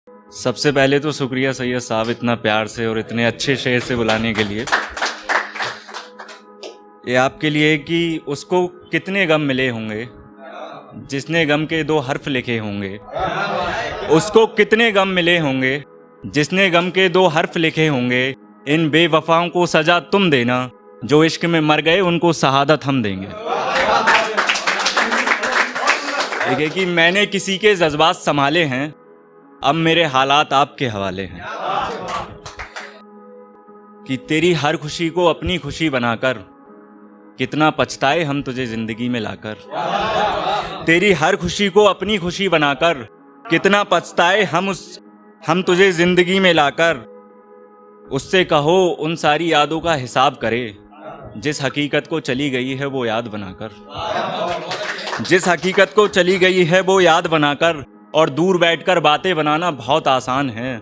सबसे पहले तो शुक्रिया सैयद साहब इतना प्यार से और इतने अच्छे शेर से बुलाने के लिए। ये आपके लिए कि उसको कितने गम मिले होंगे जिसने गम के 2 हर्फ लिखे होंगे, उसको कितने गम मिले होंगे जिसने गम के 2 हर्फ लिखे होंगे। इन बेवफाओं को सजा तुम देना, जो इश्क में मर गए उनको शहादत हम देंगे। ठीक है कि मैंने किसी के जज्बात संभाले हैं, अब मेरे हालात आपके हवाले हैं। कि तेरी हर खुशी को अपनी खुशी बनाकर कितना पछताए हम तुझे जिंदगी में लाकर। तेरी हर खुशी को अपनी खुशी बनाकर कितना पछताए हम तुझे जिंदगी में लाकर। उससे कहो उन सारी यादों का हिसाब करे, जिस हकीकत को चली गई है वो याद बनाकर। जिस हकीकत को चली गई है वो याद बनाकर। और दूर बैठकर बातें बनाना बहुत आसान है,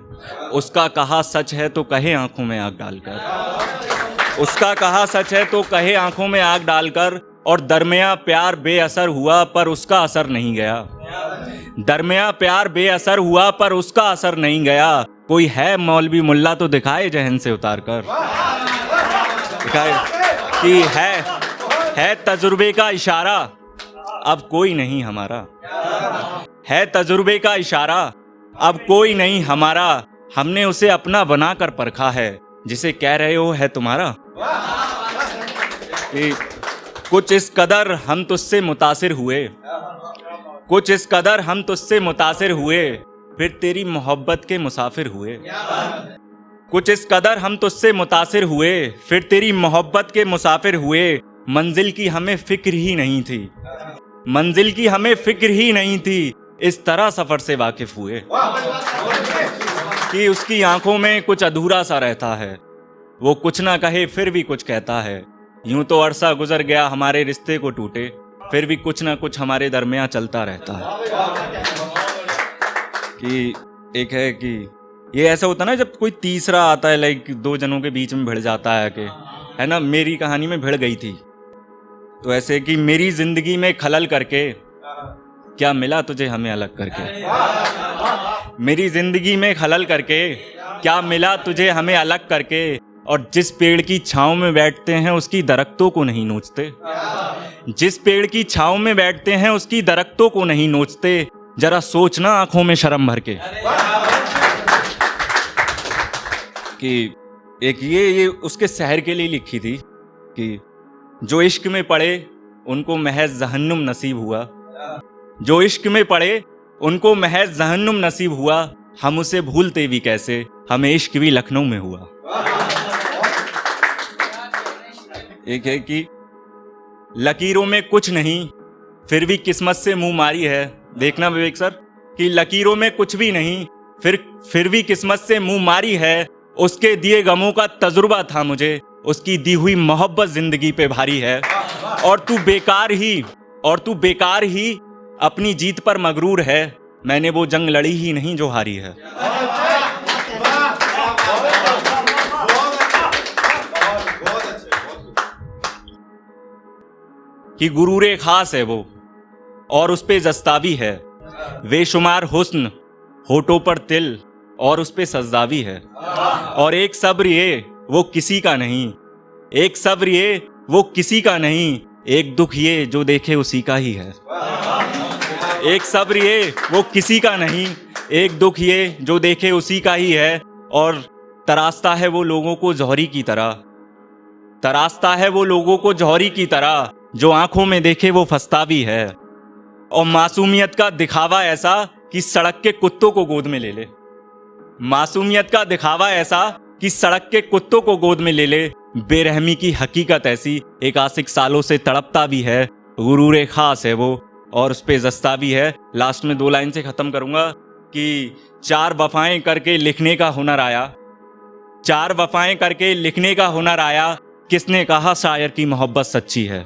उसका कहा सच है तो कहे आंखों में आग डालकर। उसका कहा सच है तो कहे आंखों में आग डालकर। और दरमिया प्यार बेअसर हुआ पर उसका असर नहीं गया। दरमिया प्यार बेअसर हुआ पर उसका असर नहीं गया। कोई है मौलवी मुल्ला तो दिखाए जहन से उतार कर। दिखाए कि है तजुर्बे का इशारा, अब कोई नहीं हमारा। है तजुर्बे का इशारा, अब कोई नहीं हमारा। हमने उसे अपना बनाकर परखा है, जिसे कह रहे हो है तुम्हारा। कि कुछ इस कदर हम तुझसे मुतासिर हुए, कुछ इस कदर हम तुझसे मुतासिर हुए, फिर तेरी मोहब्बत के मुसाफिर हुए। कुछ इस कदर हम तुझसे मुतासिर हुए, फिर तेरी मोहब्बत के मुसाफिर हुए। मंजिल की हमें फिक्र ही नहीं थी, मंजिल की हमें फिक्र ही नहीं थी, इस तरह सफर से वाकिफ हुए। कि उसकी आंखों में कुछ अधूरा सा रहता है, वो कुछ ना कहे फिर भी कुछ कहता है। यूं तो अरसा गुजर गया हमारे रिश्ते को टूटे, फिर भी कुछ ना कुछ हमारे दरमियां चलता रहता है। कि एक है कि ये ऐसा होता ना जब कोई तीसरा आता है, लाइक 2 जनों के बीच में भिड़ जाता है कि है ना। मेरी कहानी में भिड़ गई थी, तो ऐसे कि मेरी जिंदगी में खलल करके क्या मिला तुझे हमें अलग करके। मेरी जिंदगी में खलल करके क्या मिला तुझे हमें अलग करके। और जिस पेड़ की छांव में बैठते हैं उसकी दरख्तों को नहीं नोचते। जिस पेड़ की छांव में बैठते हैं उसकी दरख्तों को नहीं नोचते। जरा सोचना आंखों में शर्म भर के। कि एक ये उसके शहर के लिए लिखी थी कि जो इश्क में पड़े उनको महज जहन्नुम नसीब हुआ। जो इश्क में पड़े उनको महज जहन्नुम नसीब हुआ। हम उसे भूलते भी कैसे, हमें इश्क भी लखनऊ में हुआ। एक है कि लकीरों में कुछ नहीं फिर भी किस्मत से मुंह मारी है। देखना विवेक सर कि लकीरों में कुछ भी नहीं फिर भी किस्मत से मुंह मारी है। उसके दिए गमों का तजुर्बा था मुझे, उसकी दी हुई मोहब्बत जिंदगी पे भारी है। और तू बेकार ही अपनी जीत पर मगरूर है। मैंने वो जंग लड़ी ही नहीं जो हारी है। कि गुरूरे खास है वो और उस पे जस्तावी है। बेशुमार हुस्न होठों पर तिल और उस पे सज्जावी है। और एक सब्र ये वो किसी का नहीं, एक सब्र ये वो किसी का नहीं, एक दुख ये जो देखे उसी का ही है। एक सब्र ये वो किसी का नहीं, एक दुख ये जो देखे उसी का ही है। और तरासता है वो लोगों को जौहरी की तरह, तरासता है वो लोगों को जौहरी की तरह, जो आंखों में देखे वो फंसता भी है। और मासूमियत का दिखावा ऐसा कि सड़क के कुत्तों को गोद में ले ले। मासूमियत का दिखावा ऐसा कि सड़क के कुत्तों को गोद में ले ले। बेरहमी की हकीकत ऐसी एक आशिक सालों से तड़पता भी है। गुरूरे खास है वो और उस पे जस्ता भी है। लास्ट में 2 लाइन से खत्म करूंगा कि 4 वफाएं करके लिखने का हुनर आया, 4 वफाएं करके लिखने का हुनर आया। किसने कहा शायर की मोहब्बत सच्ची है।